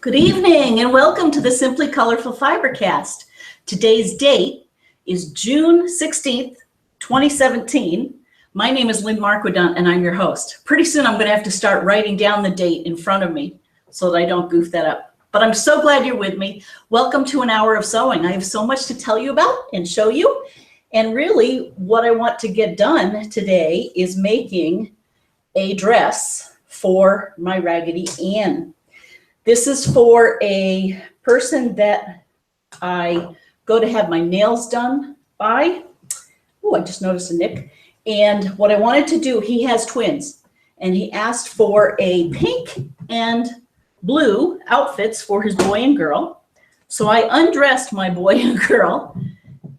Good evening and welcome to the Simply Colorful FiberCast. Today's date is June 16th, 2017. My name is Lynn and I'm your host. Pretty soon I'm going to have to start writing down the date in front of me so that I don't goof that up. But I'm so glad you're with me. Welcome to an hour of sewing. I have so much to tell you about and show you. And really what I want to get done today is making a dress for my Raggedy Ann. This is for a person that I go to have my nails done by. Oh, I just noticed a nick. And what I wanted to do, he has twins, and he asked for a pink and blue outfits for his boy and girl. So I undressed my boy and girl,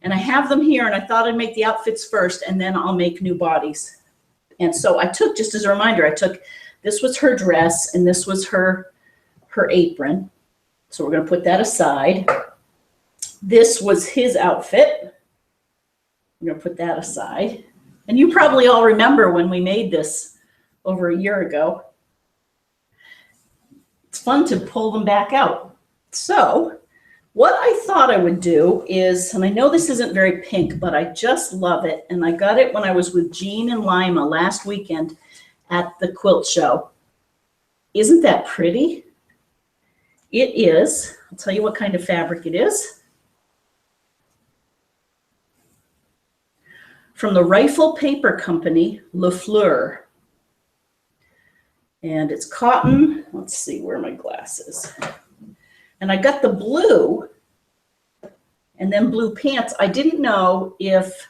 and I have them here, and I thought I'd make the outfits first, and then I'll make new bodies. And so I took, just as a reminder, this was her dress, and this was her apron. So we're going to put that aside. This was his outfit. We're going to put that aside. And you probably all remember when we made this over a year ago. It's fun to pull them back out. So what I thought I would do is, and I know this isn't very pink, but I just love it. And I got it when I was with Jean and Lima last weekend at the quilt show. Isn't that pretty? It is. I'll tell you what kind of fabric it is. From the Rifle Paper Company, Le Fleur. And it's cotton. Let's see, where are my glasses? And I got the blue and then blue pants. I didn't know if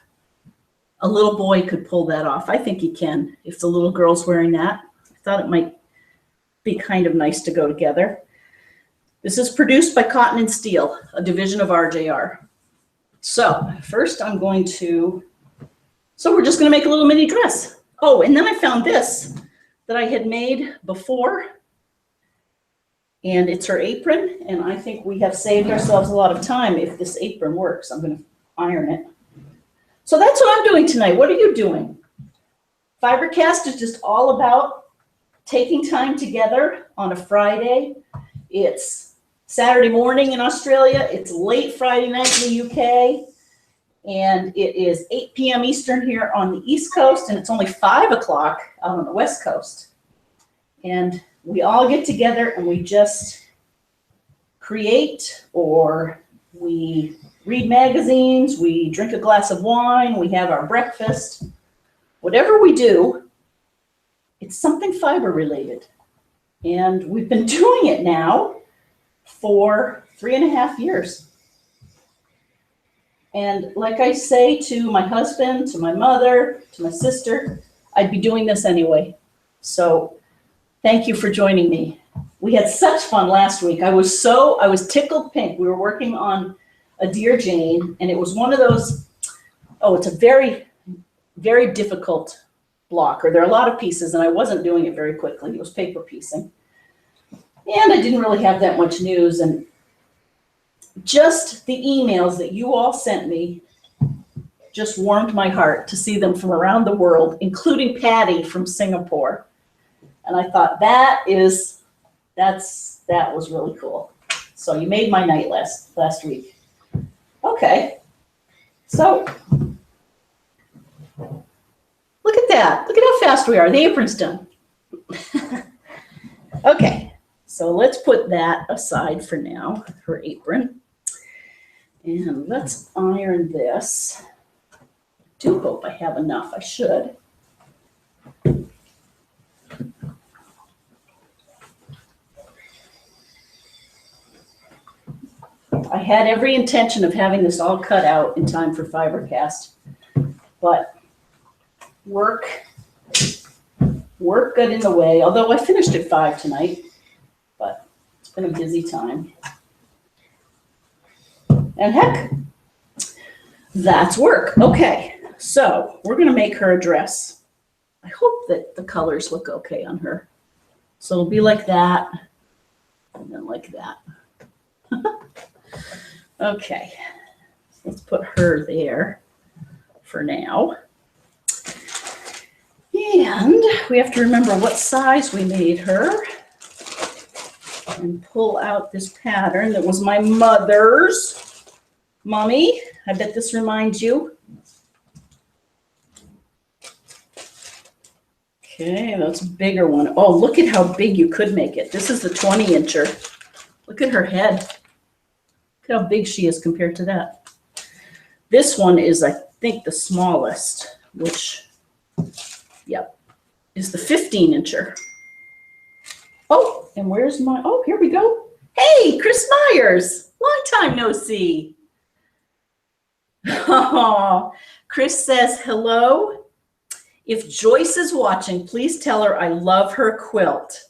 a little boy could pull that off. I think he can, if the little girl's wearing that. I thought it might be kind of nice to go together. This is produced by Cotton and Steel, a division of RJR. So first we're just going to make a little mini dress. Oh, and then I found this that I had made before, and it's her apron, and I think we have saved ourselves a lot of time if this apron works. I'm going to iron it. So that's what I'm doing tonight. What are you doing? FiberCast is just all about taking time together on a Friday. It's Saturday morning in Australia. It's late Friday night in the UK. And it is 8 p.m. Eastern here on the East Coast. And it's only 5 o'clock out on the West Coast. And we all get together and we just create, or we read magazines, we drink a glass of wine, we have our breakfast. Whatever we do, it's something fiber related. And we've been doing it now for 3.5 years. And like I say to my husband, to my mother, to my sister, I'd be doing this anyway. So thank you for joining me. We had such fun last week. I was tickled pink. We were working on a Dear Jane, and it was one of those, it's a very, very difficult block, or there are a lot of pieces, and I wasn't doing it very quickly. It was paper piecing. And I didn't really have that much news, and just the emails that you all sent me just warmed my heart to see them from around the world, including Patty from Singapore. And I thought that was really cool. So you made my night last week. Okay. So look at that. Look at how fast we are. The apron's done. Okay. So let's put that aside for now, her apron. And let's iron this. I do hope I have enough. I should. I had every intention of having this all cut out in time for FiberCast, but work got in the way, although I finished at 5 tonight. But it's been a busy time. And heck, that's work. Okay, so we're going to make her a dress. I hope that the colors look okay on her. So it'll be like that, and then like that. Okay, let's put her there for now. And we have to remember what size we made her. and pull out this pattern that was my mother's. Mommy, I bet this reminds you. Okay, that's a bigger one. Oh, look at how big you could make it. This is the 20-incher. Look at her head. Look how big she is compared to that. This one is, I think, the smallest, which, yep, is the 15-incher. Oh, and where's my, oh, here we go. Hey, Chris Myers, long time no see. Oh, Chris says, hello. If Joyce is watching, please tell her I love her quilt.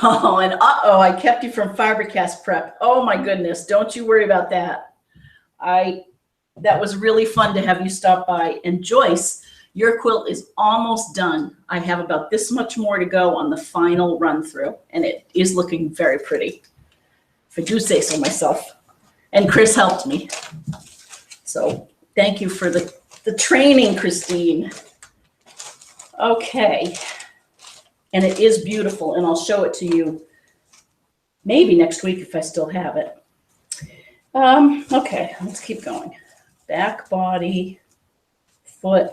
Oh, and uh-oh, I kept you from FiberCast prep. Oh my goodness, don't you worry about that. That was really fun to have you stop by. And Joyce, your quilt is almost done. I have about this much more to go on the final run through, and it is looking very pretty, if I do say so myself. And Chris helped me. So thank you for the training, Christine. Okay. And it is beautiful, and I'll show it to you maybe next week if I still have it. Okay, let's keep going. Back, body, foot,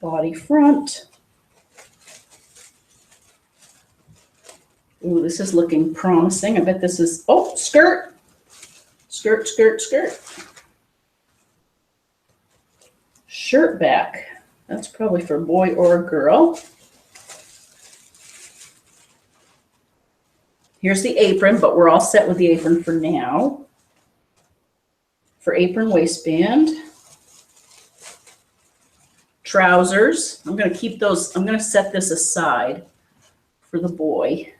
body, front. Ooh, this is looking promising. I bet this is, oh, skirt, skirt, skirt, skirt. Shirt back. That's probably for a boy or a girl. Here's the apron, but we're all set with the apron for now. For apron, waistband. Trousers. I'm going to keep those, I'm going to set this aside for the boy.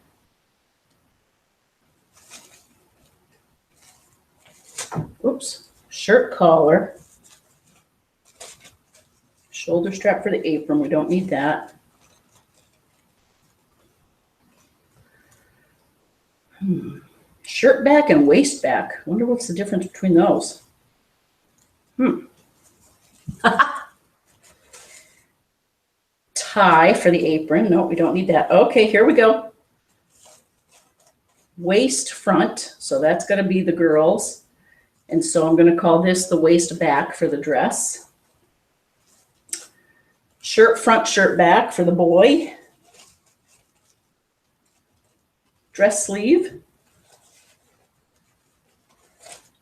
Oops. Shirt collar. Shoulder strap for the apron. We don't need that. Shirt back and waist back. Wonder what's the difference between those. Tie for the apron. No, we don't need that. Okay, here we go. Waist front. So that's going to be the girls. And so I'm going to call this the waist back for the dress. Shirt front, shirt back for the boy. Dress sleeve.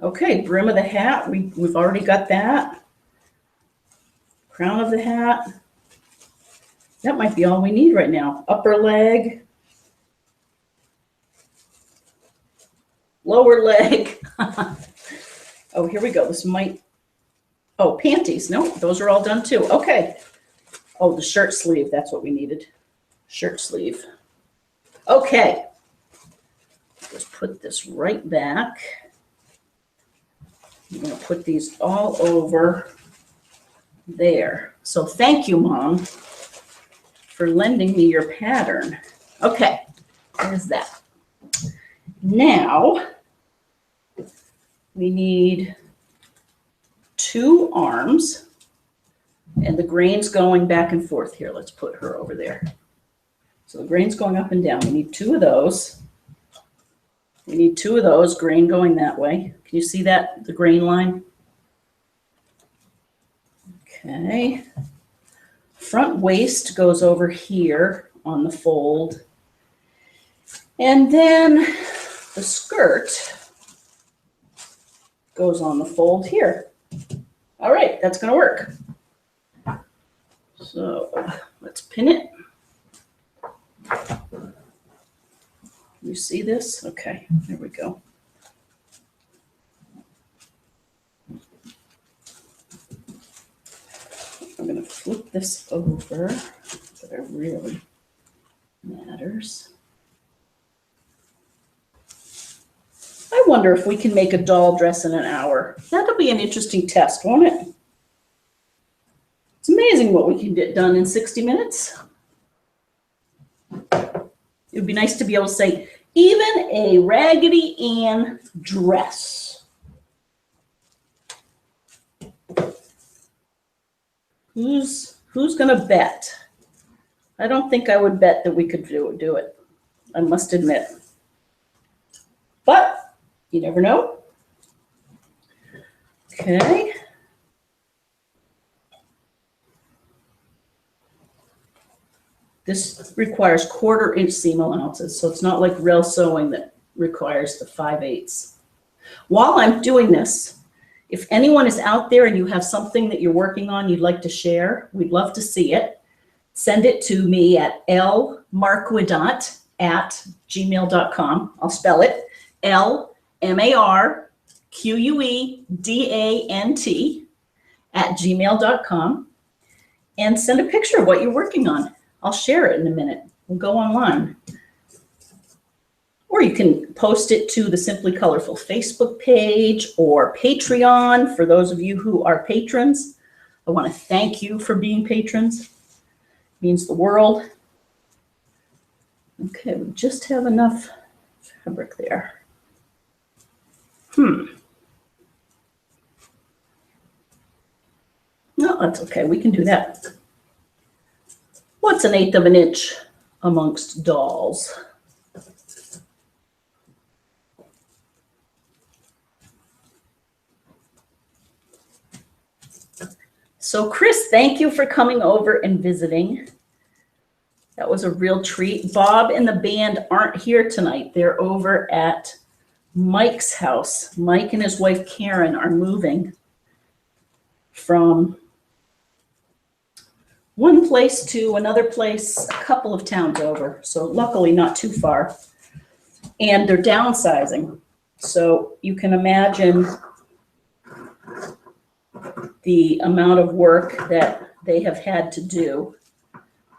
Okay, brim of the hat. We've already got that. Crown of the hat. That might be all we need right now. Upper leg. Lower leg. Oh, here we go. This might, oh, panties. No, those are all done too. Okay. Oh, the shirt sleeve, that's what we needed. Shirt sleeve. Okay. Just put this right back. I'm going to put these all over there. So thank you, Mom, for lending me your pattern. Okay, there's that. Now, we need 2 arms. And the grain's going back and forth here. Let's put her over there. So the grain's going up and down. We need 2 of those. We need 2 of those, grain going that way. Can you see that, the grain line? Okay. Front waist goes over here on the fold. And then the skirt goes on the fold here. All right, that's going to work. So let's pin it. You see this? Okay, there we go. I'm going to flip this over, but it really matters. I wonder if we can make a doll dress in an hour. That'll be an interesting test, won't it? It's amazing what we can get done in 60 minutes. It would be nice to be able to say, even a Raggedy Ann dress. Who's gonna bet I don't think I would bet that we could do it, I must admit. But you never know. Okay. This requires 1/4 inch seam allowances, so it's not like rail sewing that requires the 5/8. While I'm doing this, if anyone is out there and you have something that you're working on you'd like to share, we'd love to see it. Send it to me at lmarquedant@gmail.com. I'll spell it lmarquedant@gmail.com, and send a picture of what you're working on. I'll share it in a minute. We'll go online. Or you can post it to the Simply Colorful Facebook page or Patreon for those of you who are patrons. I want to thank you for being patrons. It means the world. Okay, we just have enough fabric there. No, that's okay. We can do that. What's 1/8 of an inch amongst dolls? So Chris, thank you for coming over and visiting. That was a real treat. Bob and the band aren't here tonight. They're over at Mike's house. Mike and his wife Karen are moving from one place to another place, a couple of towns over. So luckily not too far. And they're downsizing. So you can imagine the amount of work that they have had to do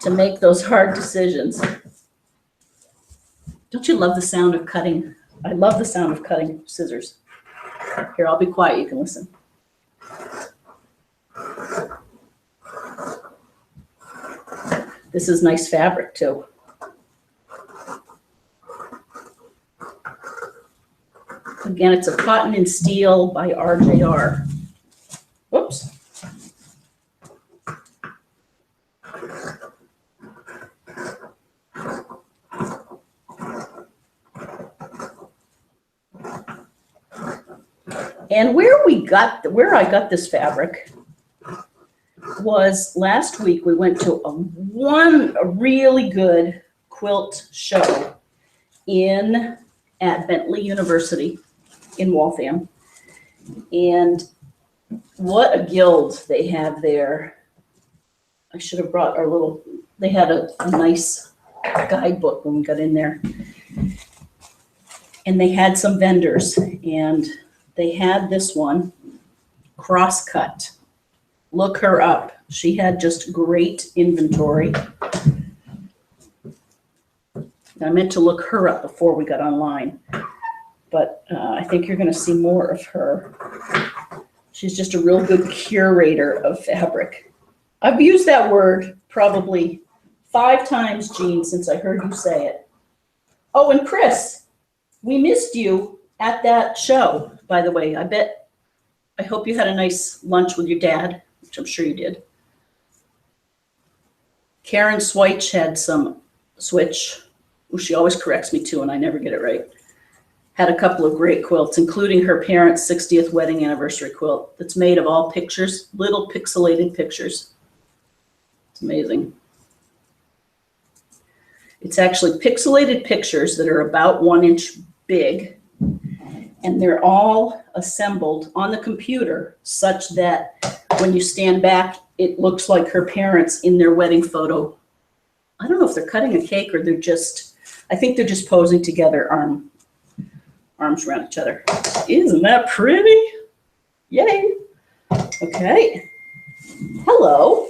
to make those hard decisions. Don't you love the sound of cutting? I love the sound of cutting scissors. Here, I'll be quiet. You can listen. This is nice fabric too. Again, it's a cotton and steel by RJR. Whoops. And where I got this fabric was last week. We went to a really good quilt show at Bentley University in Waltham. And what a guild they have there. I should have brought they had a nice guidebook when we got in there. And they had some vendors, and they had this one, Crosscut. Look her up. She had just great inventory. I meant to look her up before we got online, but I think you're going to see more of her. She's just a real good curator of fabric. I've used that word probably 5 times, Jean, since I heard you say it. Oh, and Chris, we missed you at that show, by the way. I hope you had a nice lunch with your dad, which I'm sure you did. Karen Switch had some Switch, who she always corrects me too, and I never get it right. Had a couple of great quilts, including her parents' 60th wedding anniversary quilt that's made of all pictures, little pixelated pictures. It's amazing. It's actually pixelated pictures that are about 1 inch big, and they're all assembled on the computer such that when you stand back, it looks like her parents in their wedding photo. I don't know if they're cutting a cake or I think they're just posing together, arms around each other. Isn't that pretty? Yay. Okay. Hello.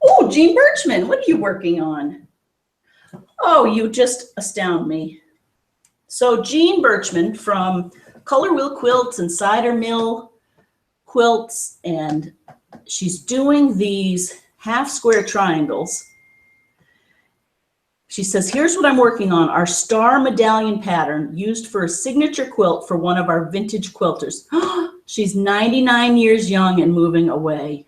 Oh, Jean Birchman, what are you working on? Oh, you just astound me. So Jean Birchman from Color Wheel Quilts and Cider Mill Quilts, and she's doing these half square triangles. She says, here's what I'm working on, our star medallion pattern used for a signature quilt for one of our vintage quilters. She's 99 years young and moving away.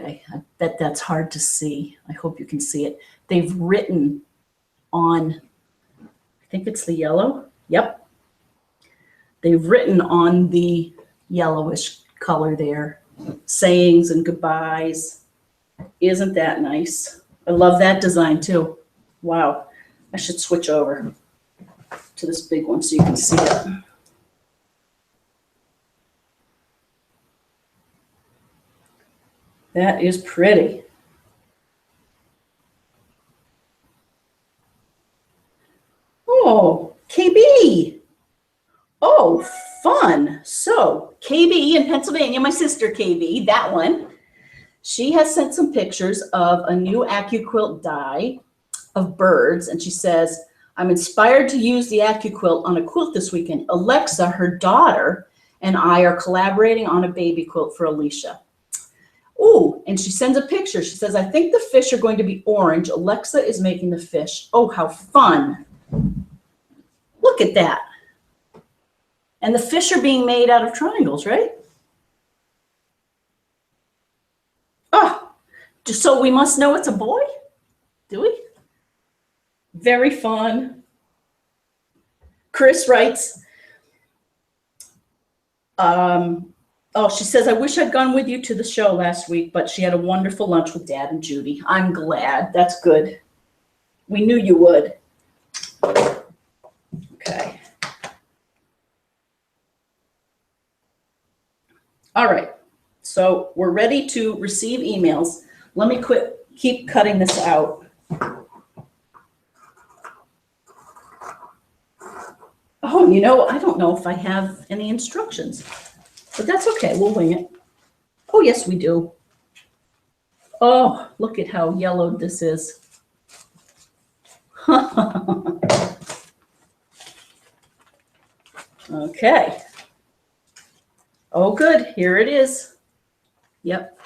Okay, I bet that's hard to see. I hope you can see it. They've written on, I think it's the yellow. Yep. They've written on the yellowish color there, sayings and goodbyes. Isn't that nice? I love that design too. Wow. I should switch over to this big one so you can see it. That is pretty. Oh, KB. Oh, fun. So KB in Pennsylvania, my sister KB, that one, she has sent some pictures of a new AccuQuilt die of birds. And she says, I'm inspired to use the AccuQuilt on a quilt this weekend. Alexa, her daughter, and I are collaborating on a baby quilt for Alicia. Ooh, and she sends a picture. She says, I think the fish are going to be orange. Alexa is making the fish. Oh, how fun. Look at that. And the fish are being made out of triangles, right? Oh, so we must know it's a boy? Do we? Very fun. Chris writes, oh, she says, I wish I'd gone with you to the show last week, but she had a wonderful lunch with Dad and Judy. I'm glad. That's good. We knew you would. Okay. All right. So we're ready to receive emails. Let me keep cutting this out. Oh, you know, I don't know if I have any instructions, but that's okay. We'll wing it. Oh, yes, we do. Oh, look at how yellowed this is. Okay. Oh, good. Here it is. Yep.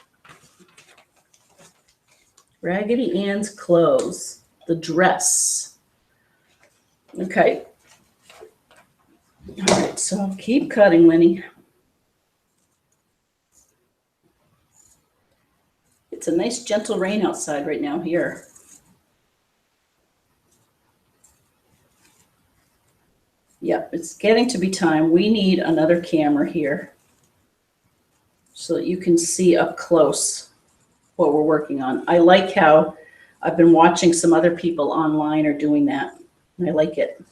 Raggedy Ann's clothes. The dress. Okay. All right, so keep cutting, Lenny. It's a nice gentle rain outside right now here. Yep, it's getting to be time. We need another camera here so that you can see up close what we're working on. I like how I've been watching some other people online are doing that. And I like it.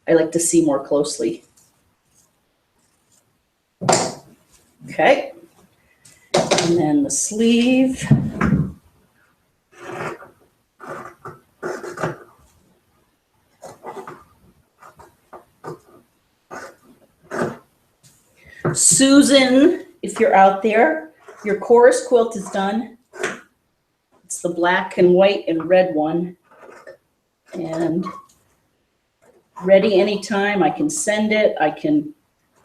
I like to see more closely. Okay. And then the sleeve. Susan, if you're out there, your chorus quilt is done. It's the black and white and red one. And ready anytime. I can send it. I can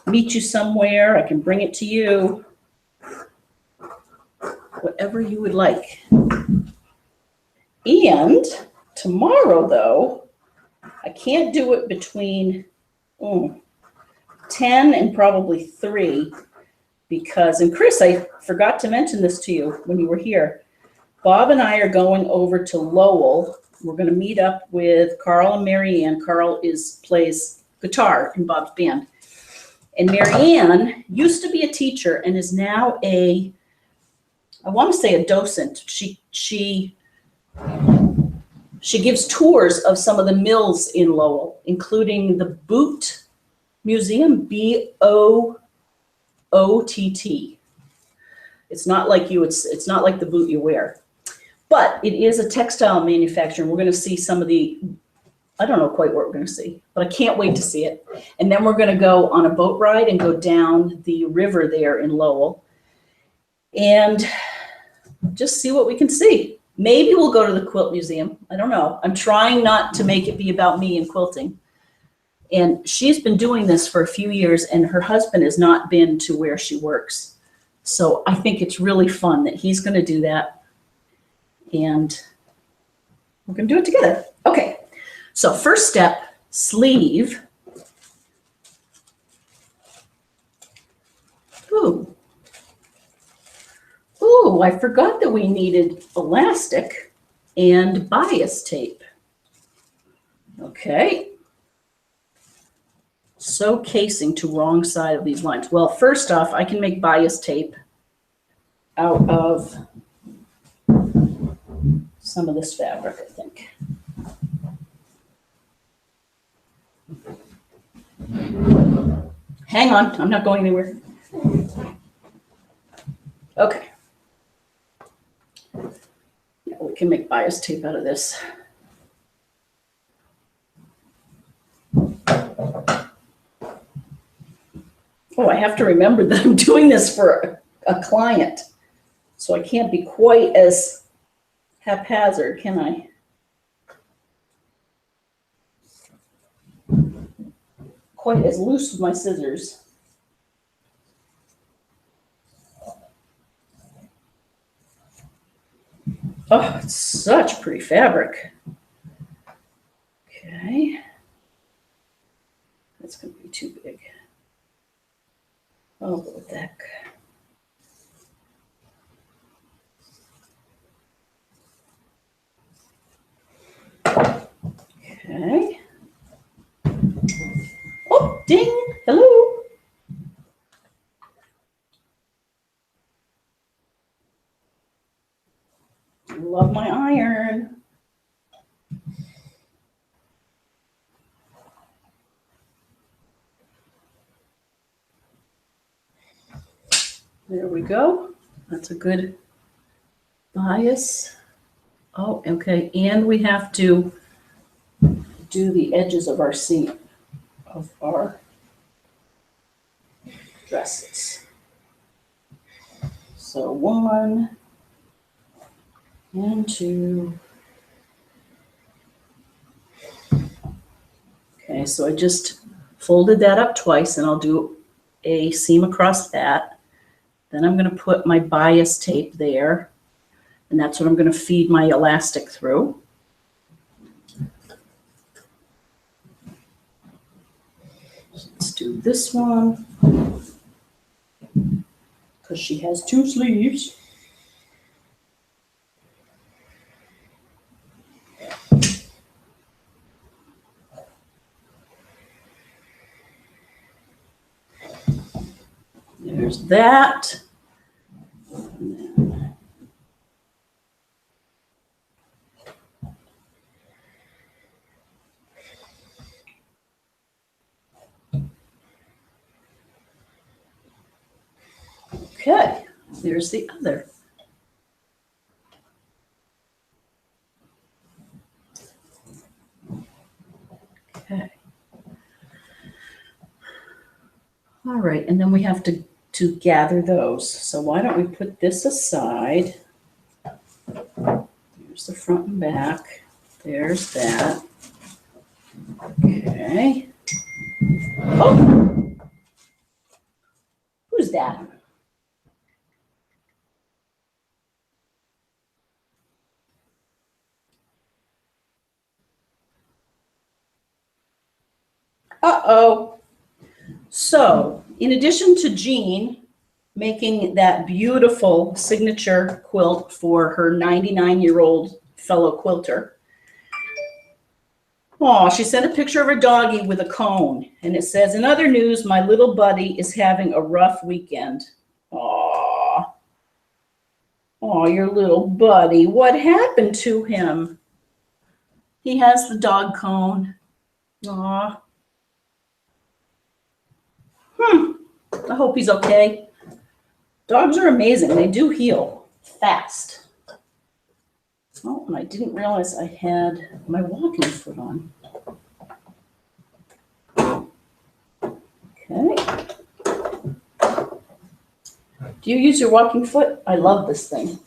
meet you somewhere. I can bring it to you. Whatever you would like. And tomorrow, though, I can't do it between 10 and probably 3 because, and Chris, I forgot to mention this to you when you were here. Bob and I are going over to Lowell. We're going to meet up with Carl and Mary Ann. Carl plays guitar in Bob's band. And Mary Ann used to be a teacher and is now I want to say a docent. She gives tours of some of the mills in Lowell, including the Boot Museum, BOOTT. It's not like it's not like the boot you wear, but it is a textile manufacturer. And we're going to see some of I don't know quite what we're going to see, but I can't wait to see it. And then we're going to go on a boat ride and go down the river there in Lowell and just see what we can see. Maybe we'll go to the quilt museum. I don't know. I'm trying not to make it be about me and quilting. And she's been doing this for a few years, and her husband has not been to where she works. So I think it's really fun that he's going to do that. And we're going to do it together. Okay. So first step, sleeve. Ooh. Ooh, Oh, I forgot that we needed elastic and bias tape. Okay. Sew casing to wrong side of these lines. Well, first off, I can make bias tape out of some of this fabric, I think. Hang on, I'm not going anywhere. Okay. Yeah, we can make bias tape out of this. Oh, I have to remember that I'm doing this for a client, so I can't be quite as haphazard, can I? Quite as loose with my scissors. Oh, it's such pretty fabric. Okay. That's going to be too big. I'll go with that. Okay. Oh, ding! Hello. Love my iron. There we go. That's a good bias. Oh, okay. And we have to do the edges of our seam of our dresses. So 1 and 2. Okay, so I just folded that up twice, and I'll do a seam across that. Then I'm going to put my bias tape there, and that's what I'm going to feed my elastic through. So let's do this one, because she has 2 sleeves. There's that. Okay, there's the other. Okay. All right, and then we have to gather those. So why don't we put this aside? There's the front and back. There's that. Okay. Oh! Who's that? Uh-oh. So, in addition to Jean making that beautiful signature quilt for her 99-year-old fellow quilter, oh, she sent a picture of her doggie with a cone, and it says, "In other news, my little buddy is having a rough weekend." Aw. Oh, your little buddy. What happened to him? He has the dog cone. Aw. I hope he's okay. Dogs are amazing. They do heal fast. Oh, and I didn't realize I had my walking foot on. Okay. Do you use your walking foot? I love this thing.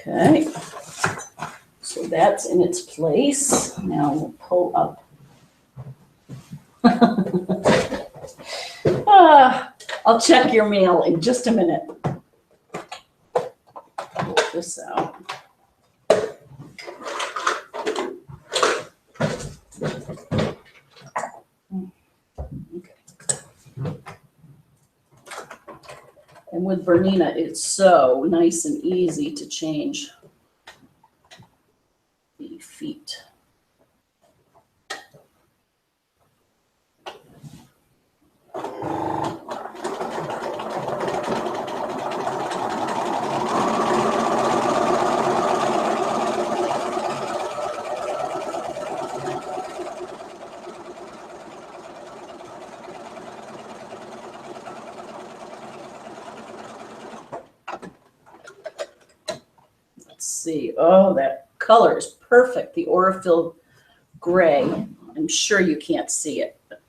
Okay, so that's in its place. Now we'll pull up. I'll check your mail in just a minute. Pull this out. with Bernina, it's so nice and easy to change the feet. See, oh, that color is perfect. The Aurifil gray. I'm sure you can't see it, but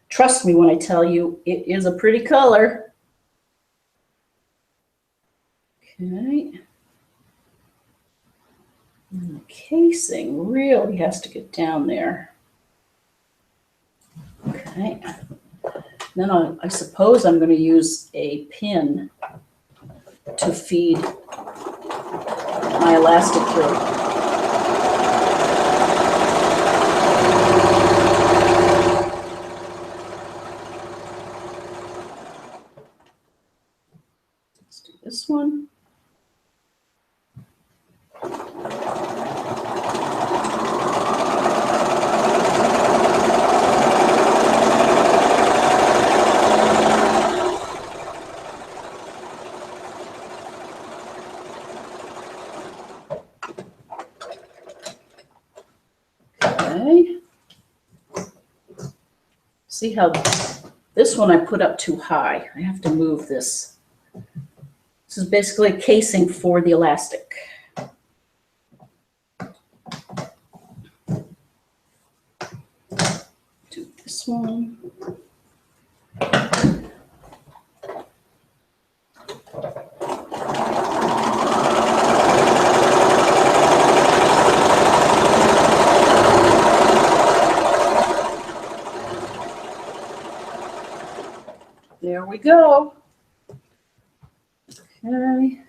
trust me when I tell you it is a pretty color. Okay. And the casing really has to get down there. Okay. Then I suppose I'm going to use a pin to feed my elastic through. Let's do this one. Okay. See how this one I put up too high. I have to move this. This is basically a casing for the elastic. Do this one. There we go. Okay.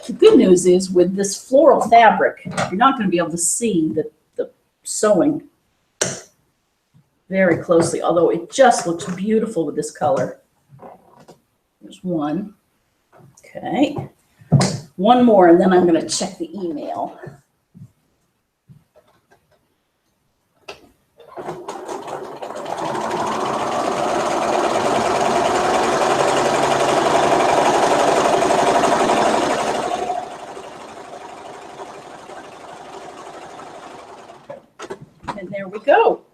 The good news is with this floral fabric, you're not going to be able to see the sewing very closely, although it just looks beautiful with this color. There's one. Okay. One more, and then I'm going to check the email. And there we go.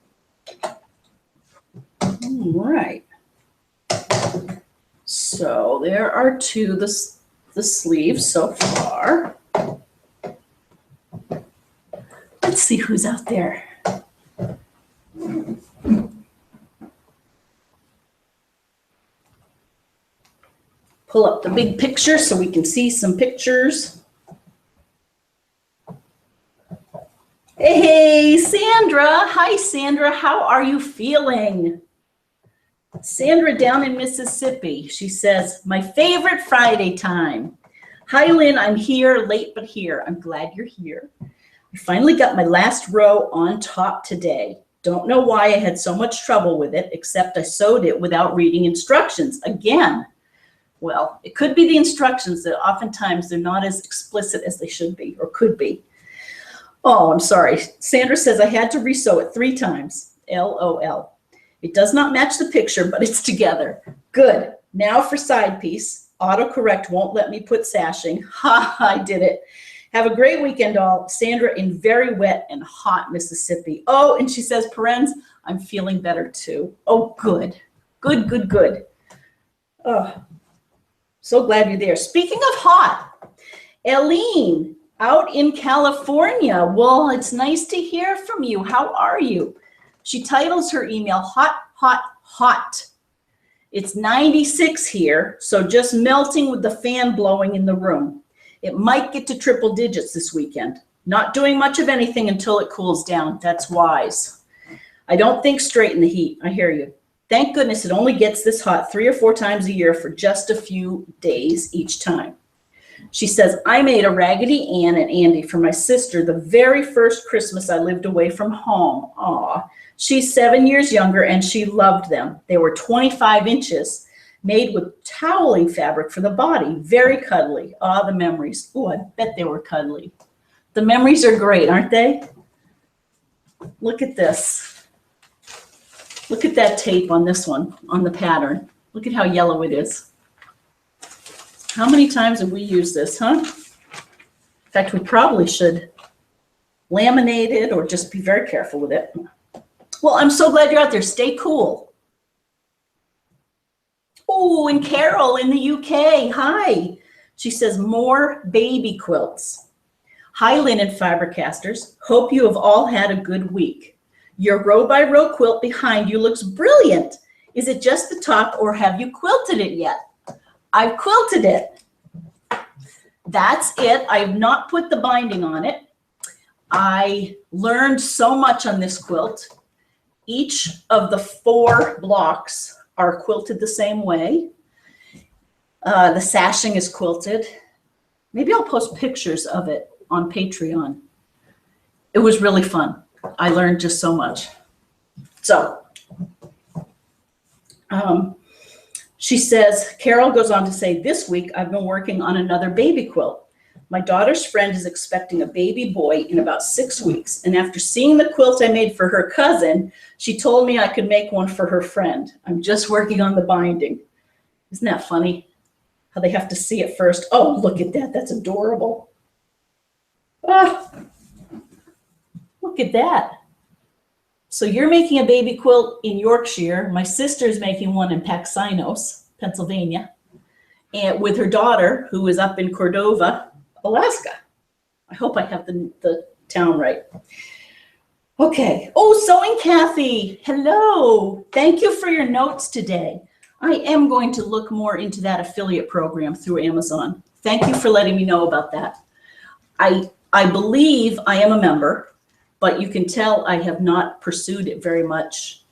All right. So there are two the sleeves so far. Let's see who's out there. Pull up the big picture so we can see some pictures. Hey, Sandra. Hi, Sandra. How are you feeling? Sandra down in Mississippi. She says, my favorite Friday time. Hi, Lynn. I'm here, late but here. I'm glad you're here. I finally got my last row on top today. Don't know why I had so much trouble with it, except I sewed it without reading instructions again. Well, it could be the instructions that oftentimes they're not as explicit as they should be or could be. Oh, I'm sorry. Sandra says I had to resew it 3 times. LOL. It does not match the picture, but it's together. Good. Now for side piece. Autocorrect won't let me put sashing. Ha, I did it. Have a great weekend, all. Sandra in very wet and hot Mississippi. Oh, and she says, parens, I'm feeling better too. Oh, good. Good, good, good. Oh, so glad you're there. Speaking of hot, Eileen out in California. Well, it's nice to hear from you. How are you? She titles her email, Hot, Hot, Hot. It's 96 here, so just melting with the fan blowing in the room. It might get to triple digits this weekend. Not doing much of anything until it cools down. That's wise. I don't think straight in the heat. I hear you. Thank goodness it only gets this hot 3 or 4 times a year for just a few days each time. She says, I made a Raggedy Ann and Andy for my sister the very first Christmas I lived away from home. Aw, she's 7 years younger and she loved them. They were 25 inches, made with toweling fabric for the body, very cuddly. Ah, the memories. Oh, I bet they were cuddly. The memories are great, aren't they? Look at this. Look at that tape on this one, on the pattern. Look at how yellow it is. How many times have we used this, huh? In fact, we probably should laminate it or just be very careful with it. Well, I'm so glad you're out there. Stay cool. Oh, and Carol in the UK. Hi. She says, more baby quilts. Hi, Lynn and FiberCasters. Hope you have all had a good week. Your row-by-row quilt behind you looks brilliant. Is it just the top or have you quilted it yet? I've quilted it. That's it. I have not put the binding on it. I learned so much on this quilt. Each of the 4 blocks are quilted the same way. The sashing is quilted. Maybe I'll post pictures of it on Patreon. It was really fun. I learned just so much. So, she says, Carol goes on to say, this week I've been working on another baby quilt. My daughter's friend is expecting a baby boy in about 6 weeks. And after seeing the quilt I made for her cousin, she told me I could make one for her friend. I'm just working on the binding. Isn't that funny? How they have to see it first. Oh, look at that. That's adorable. Ah, look at that. So you're making a baby quilt in Yorkshire. My sister's making one in Paxinos, Pennsylvania, and with her daughter, who is up in Cordova, Alaska. I hope I have the town right. Okay. Oh, Sewing Kathy. Hello. Thank you for your notes today. I am going to look more into that affiliate program through Amazon. Thank you for letting me know about that. I believe I am a member, but you can tell I have not pursued it very much.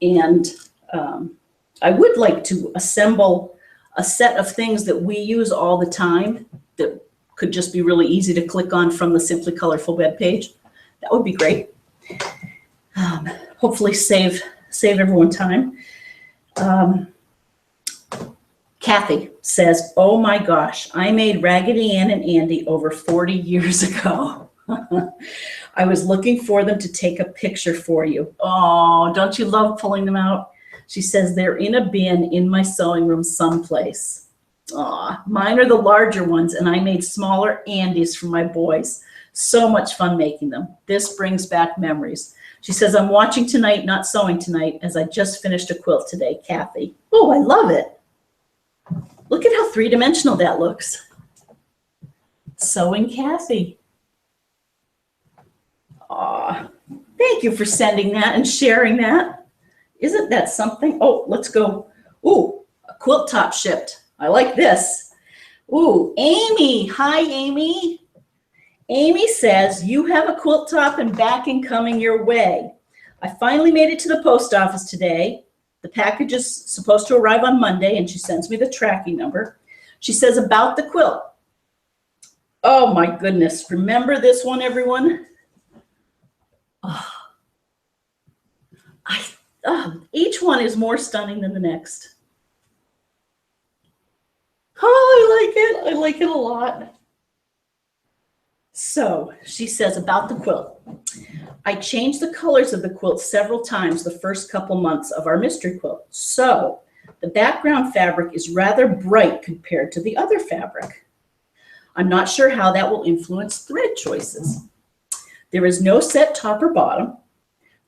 And I would like to assemble a set of things that we use all the time that could just be really easy to click on from the Simply Colorful webpage. That would be great. Hopefully save everyone time. Kathy says, oh my gosh, I made Raggedy Ann and Andy over 40 years ago. I was looking for them to take a picture for you. Oh, don't you love pulling them out? She says, they're in a bin in my sewing room someplace. Aw, mine are the larger ones, and I made smaller Andys for my boys. So much fun making them. This brings back memories. She says, I'm watching tonight, not sewing tonight, as I just finished a quilt today, Kathy. Oh, I love it. Look at how three-dimensional that looks. Sewing Kathy. Aw, thank you for sending that and sharing that. Isn't that something? Oh, let's go. Ooh, a quilt top shipped. I like this. Ooh, Amy. Hi, Amy. Amy says, you have a quilt top and backing coming your way. I finally made it to the post office today. The package is supposed to arrive on Monday, and she sends me the tracking number. She says about the quilt. Oh, my goodness. Remember this one, everyone? Each one is more stunning than the next. Oh, I like it. I like it a lot. So she says about the quilt. I changed the colors of the quilt several times the first couple months of our mystery quilt. So the background fabric is rather bright compared to the other fabric. I'm not sure how that will influence thread choices. There is no set top or bottom.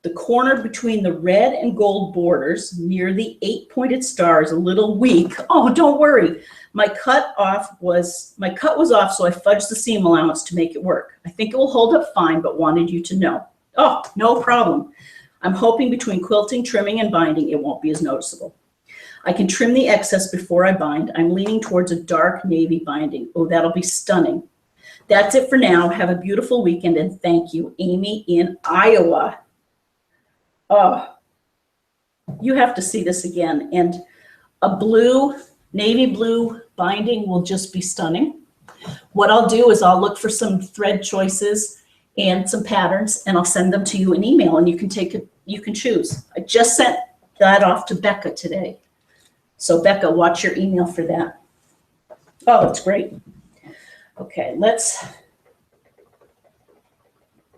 The corner between the red and gold borders near the 8-pointed star is a little weak. Oh, don't worry. My cut was off, so I fudged the seam allowance to make it work. I think it will hold up fine, but wanted you to know. Oh, no problem. I'm hoping between quilting, trimming, and binding, it won't be as noticeable. I can trim the excess before I bind. I'm leaning towards a dark navy binding. Oh, that'll be stunning. That's it for now. Have a beautiful weekend, and thank you, Amy in Iowa. Oh, You have to see this again. And a blue, navy blue binding will just be stunning. What I'll do is I'll look for some thread choices and some patterns, and I'll send them to you in email, and you can take it, you can choose. I just sent that off to Becca today. So Becca, watch your email for that. Oh, that's great. Okay,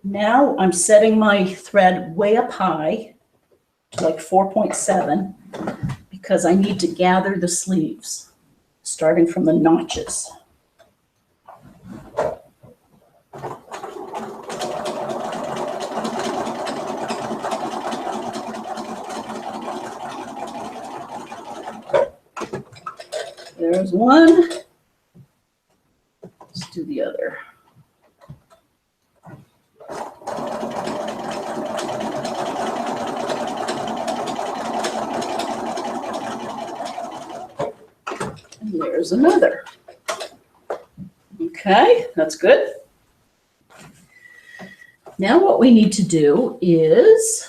now I'm setting my thread way up high, to like 4.7, because I need to gather the sleeves, starting from the notches. There's one. Let's do the other. And there's another. Okay, that's good. Now what we need to do is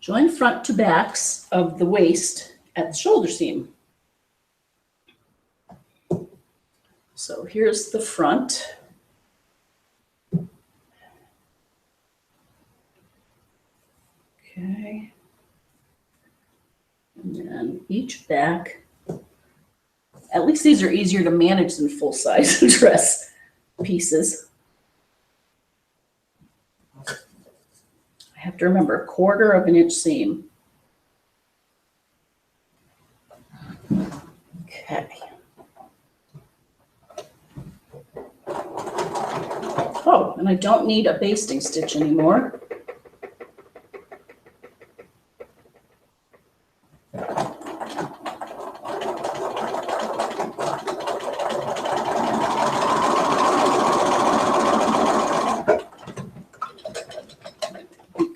join front to backs of the waist at the shoulder seam. So here's the front. Okay. And then each back. At least these are easier to manage than full-size dress pieces. I have to remember 1/4 of an inch seam. Okay. Oh, and I don't need a basting stitch anymore.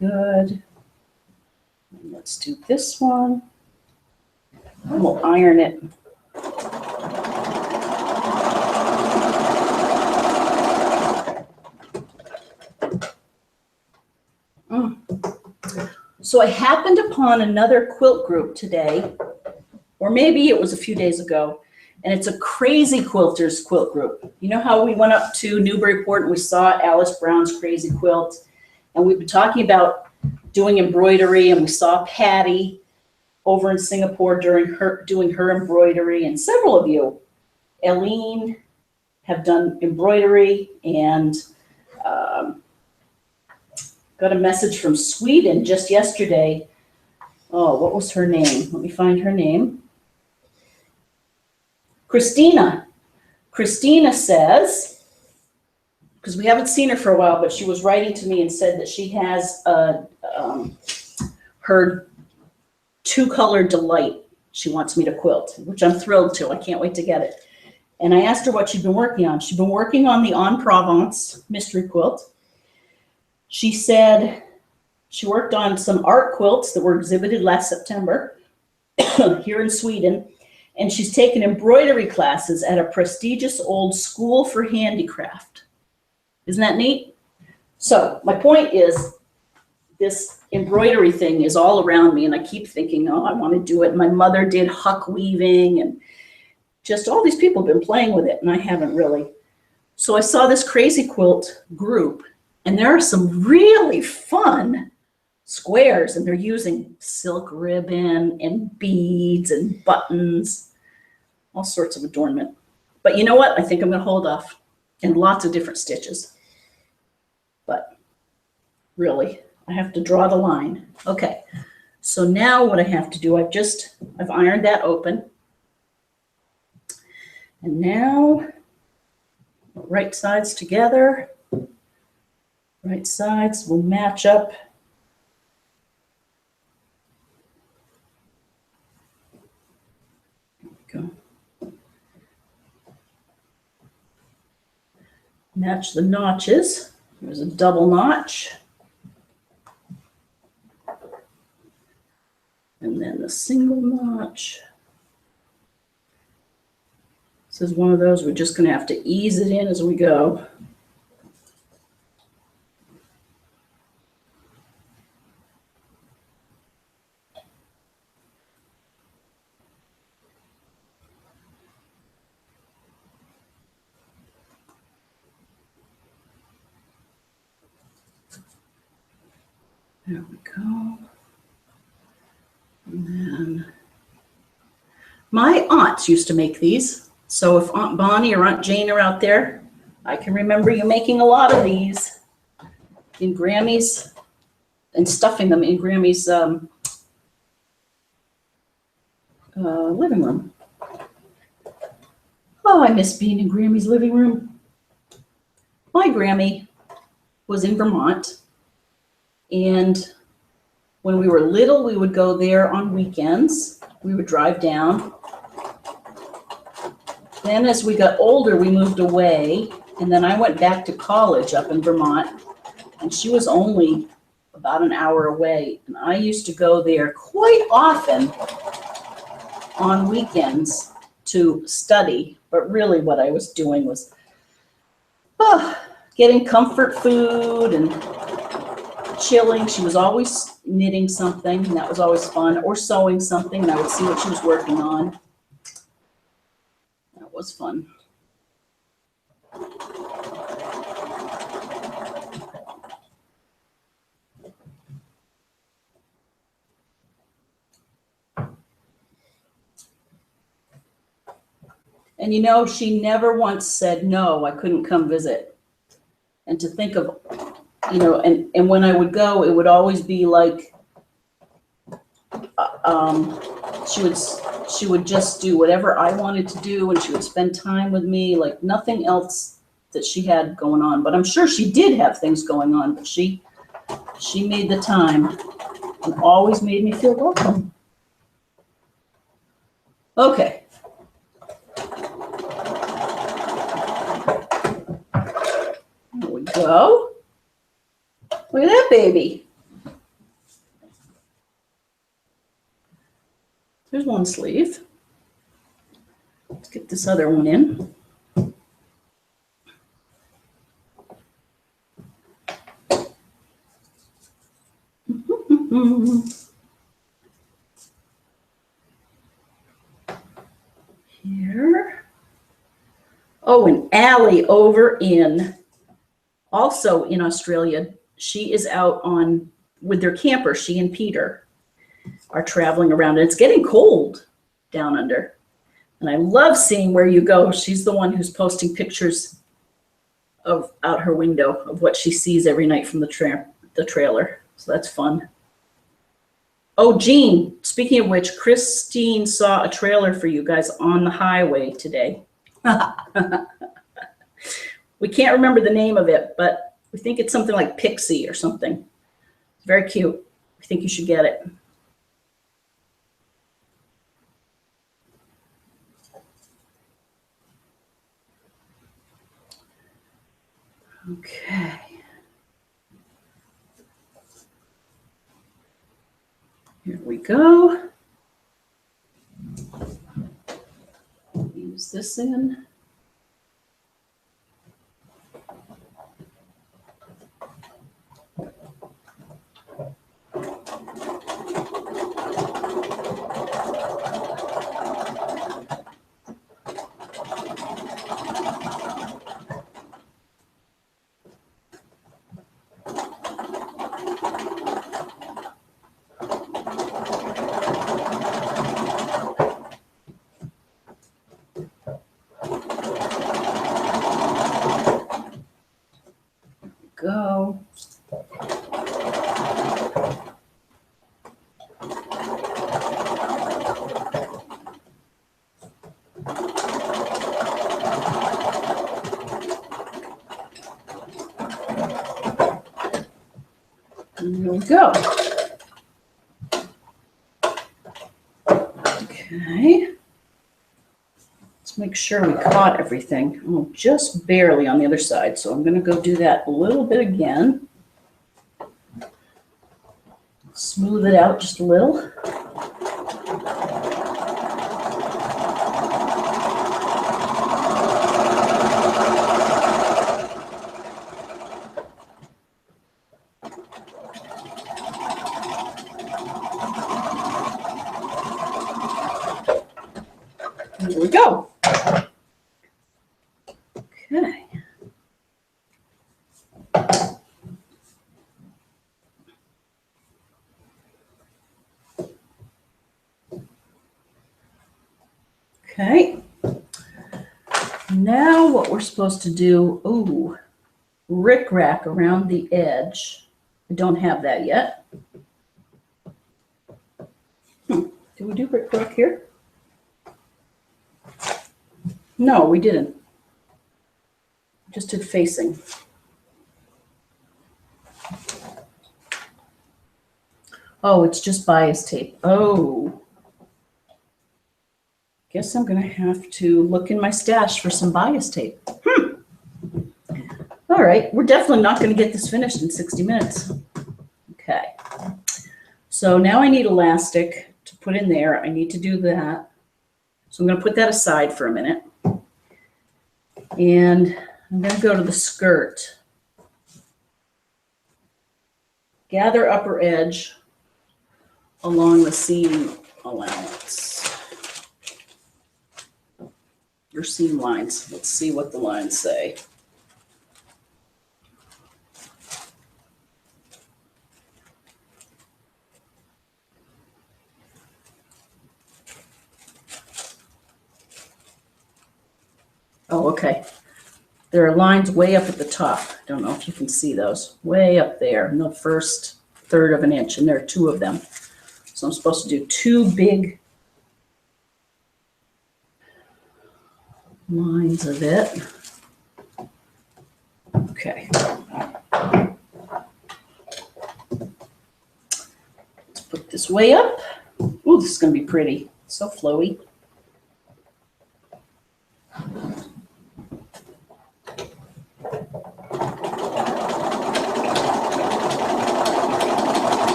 Good. And let's do this one. And we'll iron it. So I happened upon another quilt group today, or maybe it was a few days ago, and it's a Crazy Quilters quilt group. You know how we went up to Newburyport and we saw Alice Brown's Crazy Quilt, and we've been talking about doing embroidery, and we saw Patty over in Singapore doing her embroidery, and several of you, Eileen, have done embroidery, and got a message from Sweden just yesterday. Oh, what was her name? Let me find her name. Christina. Christina says, because we haven't seen her for a while, but she was writing to me and said that she has her 2-color delight she wants me to quilt, which I'm thrilled to. I can't wait to get it. And I asked her what she'd been working on. She'd been working on the En Provence mystery quilt. She said she worked on some art quilts that were exhibited last September here in Sweden, and she's taken embroidery classes at a prestigious old school for handicraft. Isn't that neat? So my point is, this embroidery thing is all around me, and I keep thinking, oh, I want to do it. My mother did huck weaving, and just all these people have been playing with it, and I haven't really. So I saw this Crazy Quilt group, and there are some really fun squares, and they're using silk ribbon and beads and buttons, all sorts of adornment. But you know what? I think I'm going to hold off, and lots of different stitches. But really, I have to draw the line. Okay, so now what I have to do, I've ironed that open. And now, right sides together. Right sides will match up. There we go. Match the notches. There's a double notch. And then the single notch. This is one of those we're just going to have to ease it in as we go. There we go. And then my aunts used to make these. So if Aunt Bonnie or Aunt Jane are out there, I can remember you making a lot of these in Grammy's and stuffing them in Grammy's living room. Oh, I miss being in Grammy's living room. My Grammy was in Vermont, and when we were little, we would go there on weekends. We would drive down. Then as we got older, we moved away, and then I went back to college up in Vermont, and she was only about an hour away, and I used to go there quite often on weekends to study, but really what I was doing was getting comfort food and chilling. She was always knitting something, and that was always fun, or sewing something, and I would see what she was working on. That was fun. And you know, she never once said, no, I couldn't come visit. And to think of, you know, and when I would go, it would always be like, she would just do whatever I wanted to do, and she would spend time with me, like nothing else that she had going on. But I'm sure she did have things going on, but she made the time and always made me feel welcome. Okay. There we go. Look at that baby. There's one sleeve. Let's get this other one in. Here. Oh, and Allie over also in Australia, she is out with their camper. She and Peter are traveling around, and it's getting cold down under. And I love seeing where you go. She's the one who's posting pictures of out her window of what she sees every night from the trailer. So that's fun. Oh, Jean, speaking of which, Christine saw a trailer for you guys on the highway today. We can't remember the name of it, but we think it's something like Pixie or something. Very cute. I think you should get it. Okay. Here we go. Use this in. Go. And there we go. Okay. Let's make sure we caught everything. Oh, just barely on the other side. So I'm going to go do that a little bit again. Smooth it out just a little. There we go. Okay. Okay. Now what we're supposed to do, rick-rack around the edge. I don't have that yet. Did we do rick-rack here? No, we didn't. Just did facing. Oh, it's just bias tape. Oh. Guess I'm going to have to look in my stash for some bias tape. All right, we're definitely not going to get this finished in 60 minutes. Okay. So now I need elastic to put in there. I need to do that. So I'm going to put that aside for a minute. And I'm going to go to the skirt. Gather upper edge along the seam allowance. Your seam lines. Let's see what the lines say. Oh, okay. There are lines way up at the top. I don't know if you can see those. Way up there in the first third of an inch, and there are two of them. So I'm supposed to do two big lines of it. Okay. Let's put this way up. Ooh, this is going to be pretty. So flowy.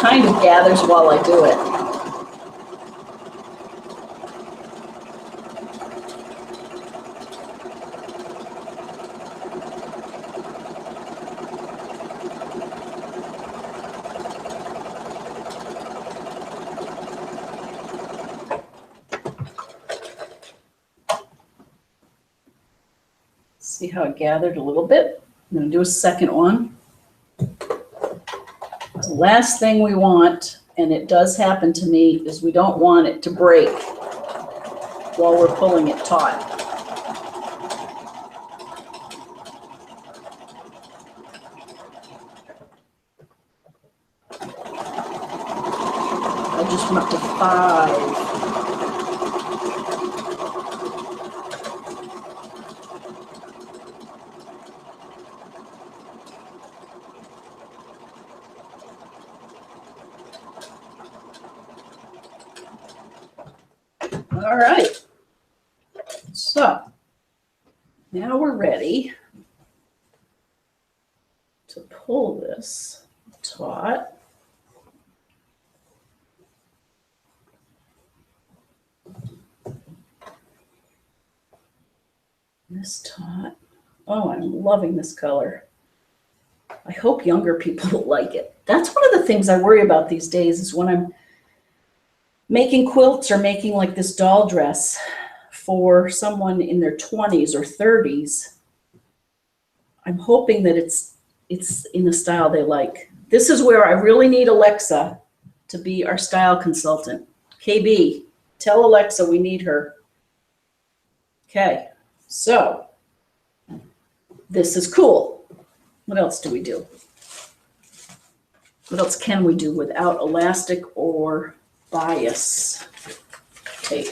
Kind of gathers while I do it. See how it gathered a little bit? I'm going to do a second one. The last thing we want, and it does happen to me, is we don't want it to break while we're pulling it taut. I just went up to 5. All right, so now we're ready to pull this taut. This taut. Oh, I'm loving this color. I hope younger people like it. That's one of the things I worry about these days is when I'm making quilts or making like this doll dress for someone in their 20s or 30s, I'm hoping that it's in the style they like. This is where I really need Alexa to be our style consultant. KB, tell Alexa we need her. Okay, so this is cool. What else do we do? What else can we do without elastic or bias tape?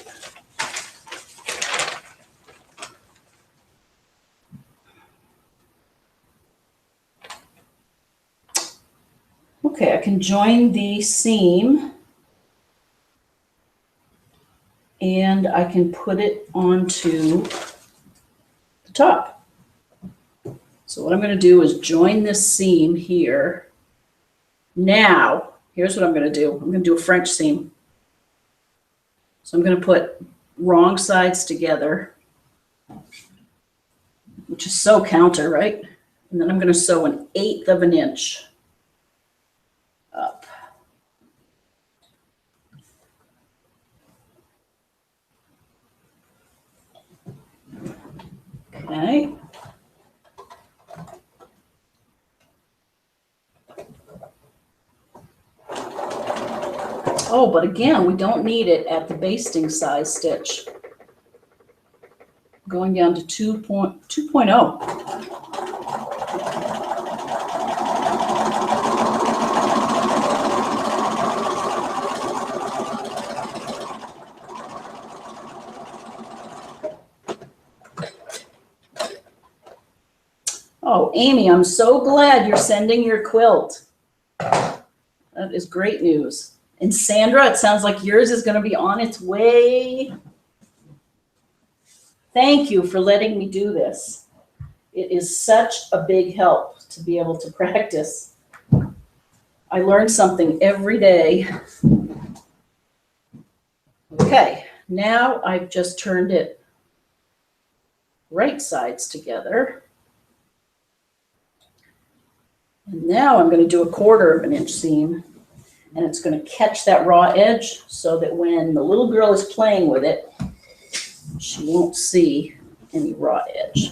Okay, I can join the seam and I can put it onto the top. So what I'm going to do is join this seam here. Now, here's what I'm going to do. I'm going to do a French seam. So I'm going to put wrong sides together, which is so counter, right? And then I'm going to sew 1/8 of an inch up. Okay. Oh, but again, we don't need it at the basting size stitch. Going down to 2.0. Oh, Amy, I'm so glad you're sending your quilt. That is great news. And Sandra, it sounds like yours is going to be on its way. Thank you for letting me do this. It is such a big help to be able to practice. I learn something every day. Okay, now I've just turned it right sides together. And now I'm going to do a 1/4 of an inch seam, and it's going to catch that raw edge so that when the little girl is playing with it, she won't see any raw edge.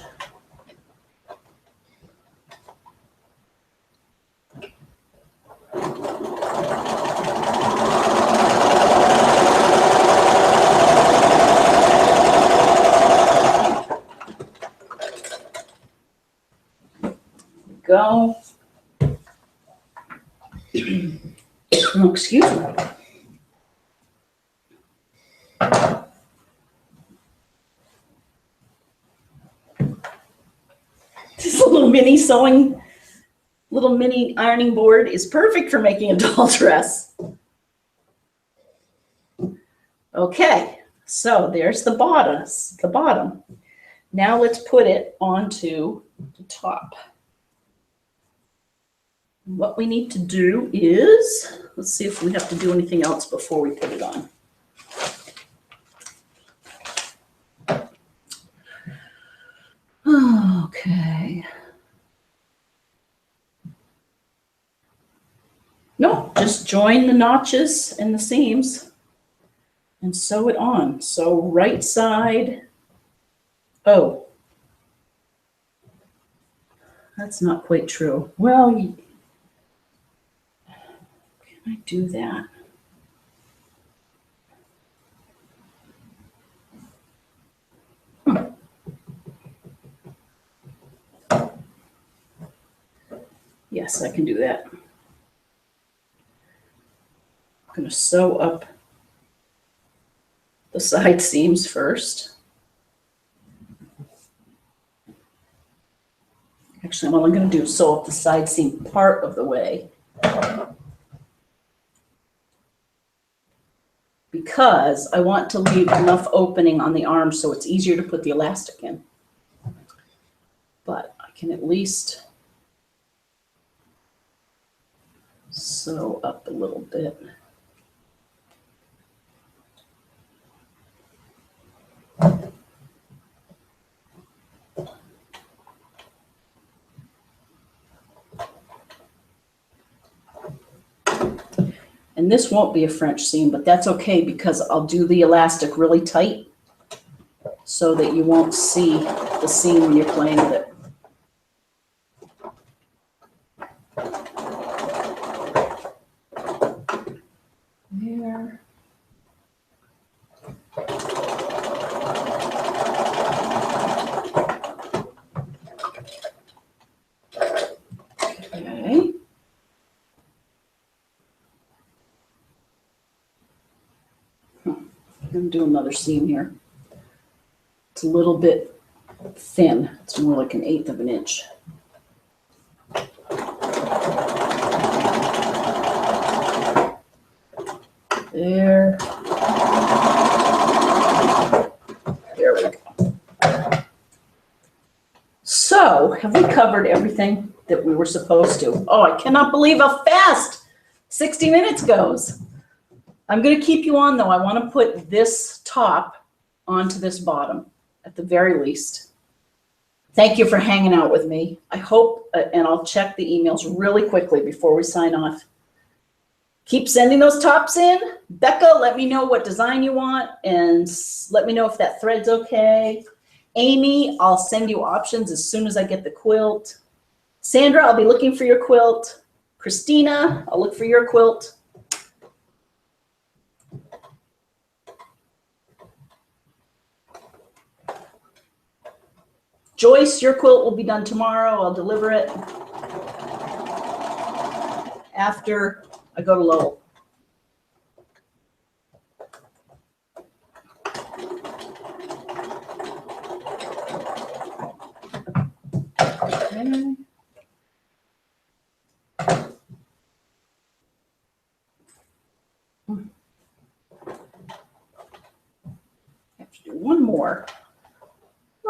Go. Oh, excuse me. This little mini ironing board is perfect for making a doll dress. Okay, so there's the bottom. Now let's put it onto the top. What we need to do is, let's see if we have to do anything else before we put it on. Okay. No, just join the notches and the seams and sew it on. So right side, oh, that's not quite true. Well, can I do that? Yes, I can do that. I'm going to sew up the side seams first. Actually, I'm only going to do sew up the side seam part of the way, because I want to leave enough opening on the arm so it's easier to put the elastic in. But I can at least sew up a little bit. And this won't be a French seam, but that's okay because I'll do the elastic really tight so that you won't see the seam when you're playing with it. There. Okay. I'm going to do another seam here. It's a little bit thin. It's more like 1/8 of an inch. There. There we go. So, have we covered everything that we were supposed to? Oh, I cannot believe how fast 60 minutes goes. I'm going to keep you on, though. I want to put this top onto this bottom, at the very least. Thank you for hanging out with me. I hope, and I'll check the emails really quickly before we sign off. Keep sending those tops in. Becca, let me know what design you want, and let me know if that thread's okay. Amy, I'll send you options as soon as I get the quilt. Sandra, I'll be looking for your quilt. Christina, I'll look for your quilt. Joyce, your quilt will be done tomorrow. I'll deliver it after I go to Lowell. Okay. Have to do one more.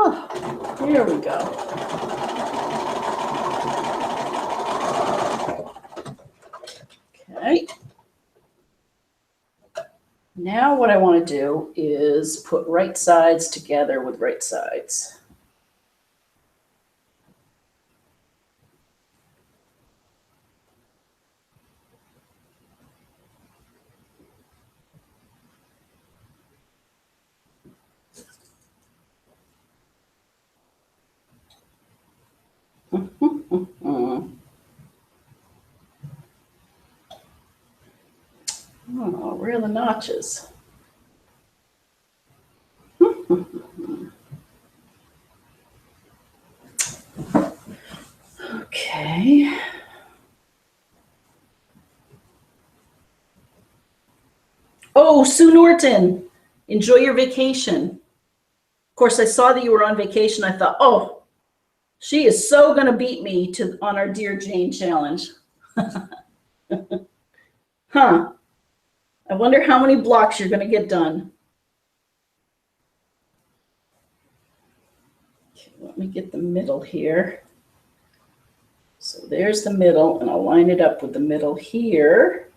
Oh, there we go. Okay. Now what I want to do is put right sides together with right sides. Oh, where are the notches? Okay. Oh, Sue Norton, enjoy your vacation. Of course, I saw that you were on vacation. I thought, oh, she is so going to beat me on our Dear Jane challenge. Huh. I wonder how many blocks you're going to get done. Okay, let me get the middle here. So there's the middle, and I'll line it up with the middle here.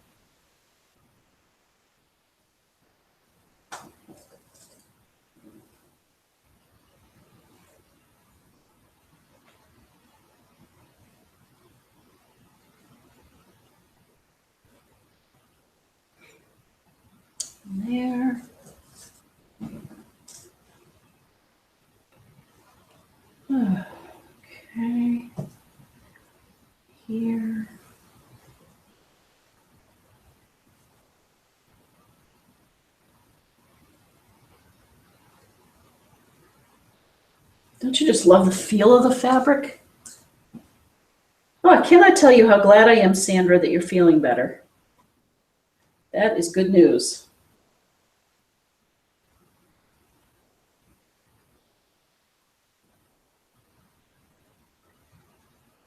There. Okay. Here. Don't you just love the feel of the fabric? Oh, I cannot tell you how glad I am, Sandra, that you're feeling better. That is good news.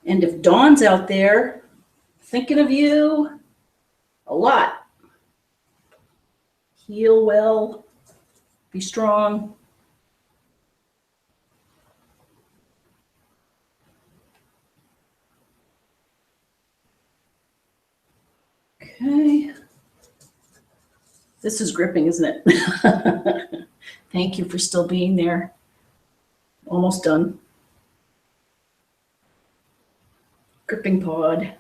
And if Dawn's out there, thinking of you a lot. Heal well, be strong. Okay. This is gripping, isn't it? Thank you for still being there. Almost done. Gripping pod.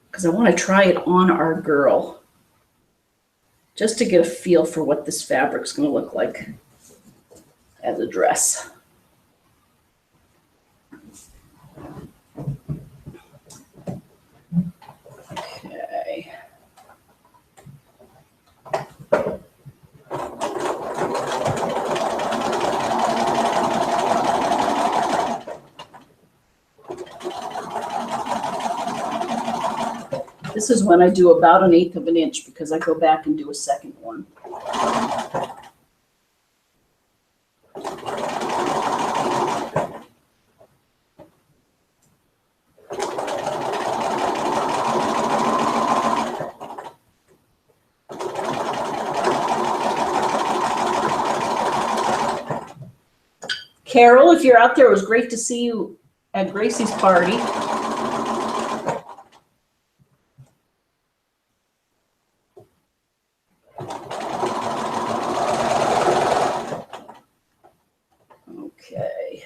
Because I want to try it on our girl. Just to get a feel for what this fabric's going to look like as a dress. Okay. This is when I do about 1/8 of an inch because I go back and do a second one. Carol, if you're out there, it was great to see you at Gracie's party. Okay.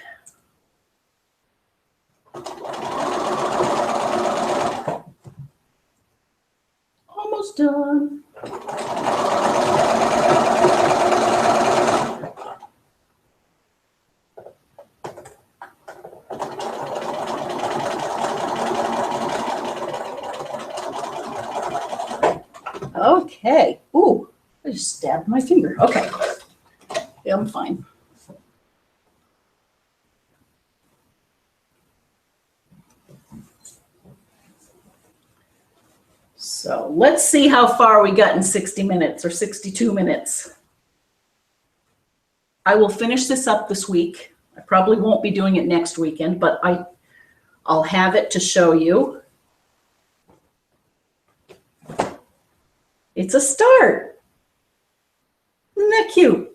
Almost done. Okay. Ooh, I just stabbed my finger. Okay. Yeah, I'm fine. So let's see how far we got in 60 minutes or 62 minutes. I will finish this up this week. I probably won't be doing it next weekend, but I'll have it to show you. It's a start. Isn't that cute?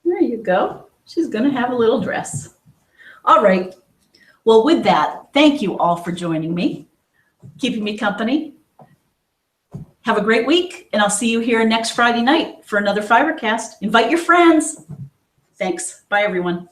There you go. She's going to have a little dress. All right. Well, with that, thank you all for joining me, keeping me company. Have a great week, and I'll see you here next Friday night for another FiberCast. Invite your friends. Thanks. Bye, everyone.